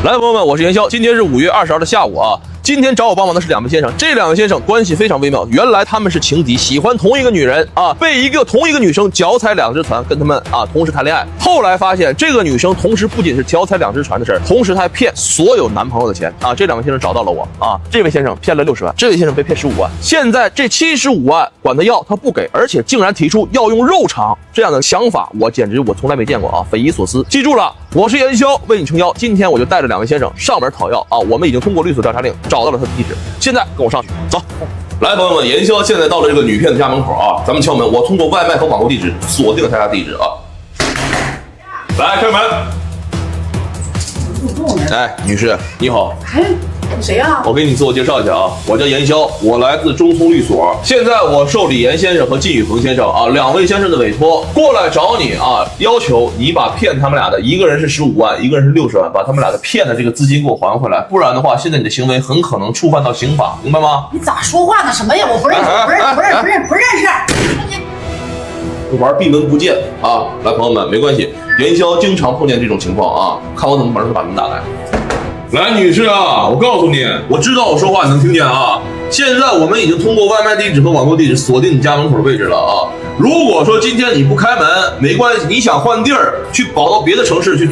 来，朋友们，我是元宵。今天是5月20号的下午啊。今天找我帮忙的是2位先生，这2位先生关系非常微妙。原来他们是情敌，喜欢同一个女人啊，被同一个女生脚踩2只船，跟他们同时谈恋爱。后来发现这个女生同时不仅是脚踩2只船的事儿，同时她还骗所有男朋友的钱啊。这2位先生找到了我啊，这位先生骗了60万，这位先生被骗15万。现在这75万管他要，他不给，而且竟然提出要用肉偿，这样的想法我简直从来没见过啊，匪夷所思。记住了，我是元宵，为你撑腰。今天我就带着2位先生上门讨要啊，我们已经通过律所调查令找到了他的地址，现在跟我上去走。来，朋友们，元宵现在到了这个女骗子家门口啊，咱们敲门，我通过外卖和网购地址锁定了他家地址啊。来，开门。哎，女士，你好。哎，你谁呀？我给你自我介绍一下啊，我叫元宵，我来自中通律所。现在我受李岩先生和靳宇鹏先生啊2位先生的委托，过来找你啊，要求你把骗他们俩的，一个人是15万，一个人是60万，把他们俩的骗的这个资金给我还回来，不然的话，现在你的行为很可能触犯到刑法，明白吗？你咋说话呢？什么呀？我不认识，不认识。玩闭门不见啊！来，朋友们，没关系，元宵经常碰见这种情况啊，看我怎么把门打开。来，女士啊，我告诉你，我知道我说话你能听见啊。现在我们已经通过外卖地址和网购地址锁定你家门口的位置了啊。如果说今天你不开门，没关系，你想换地儿去跑到别的城市去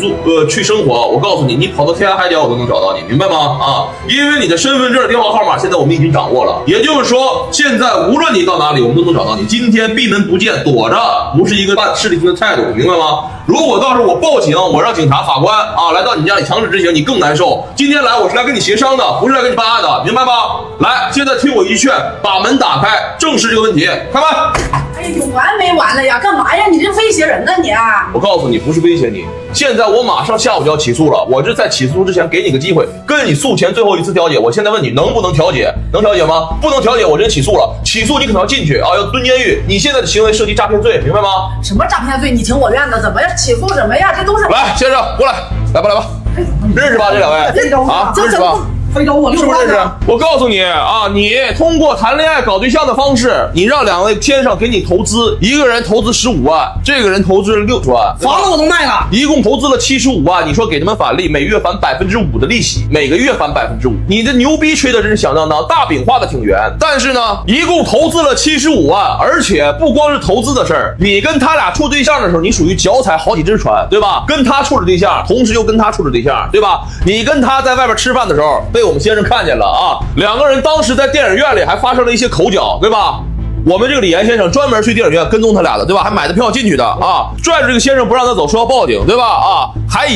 去生活，我告诉你，你跑到天涯海角我都能找到你，明白吗？啊，因为你的身份证、电话号码现在我们已经掌握了，也就是说，现在无论你到哪里，我们都能找到你。今天闭门不见，躲着不是一个办事理性的态度，明白吗？如果到时候我报警，我让警察、法官啊来到你家里强制执行，你更难受。今天来我是来跟你协商的，不是来跟你办案的，明白吗？来，现在听我一劝，把门打开，正视这个问题，开门。哎，有完没完了呀？干嘛呀？你这威胁人呢你啊！我告诉你，不是威胁你，现在我马上下午就要起诉了，我这在起诉之前给你个机会，跟你诉前最后一次调解。我现在问你能不能调解？能调解吗？不能调解，我直接起诉了。起诉你可能要进去啊，要蹲监狱。你现在的行为涉及诈骗罪，明白吗？什么诈骗罪？你情我愿的，怎么呀？起诉什么呀？这都是。来，先生过来，来吧，认识吧这2位啊？认识吧？非洲我是不是认识？我告诉你啊，你通过谈恋爱搞对象的方式，你让2位先生给你投资，一个人投资15万，这个人投资了60万，房子我都卖了，一共投资了75万。你说给他们返利，每月返5%的利息，每个月返5%。你这牛逼吹的真是响当当，大饼画的挺圆。但是呢，一共投资了75万，而且不光是投资的事儿，你跟他俩处对象的时候，你属于脚踩好几只船，对吧？跟他处着对象，同时又跟他处着对象，对吧？你跟他在外边吃饭的时候，被我们先生看见了啊，2个人当时在电影院里还发生了一些口角，对吧？我们这个李岩先生专门去电影院跟踪他俩的，对吧？还买的票进去的啊，拽着这个先生不让他走，说要报警，对吧？啊，还以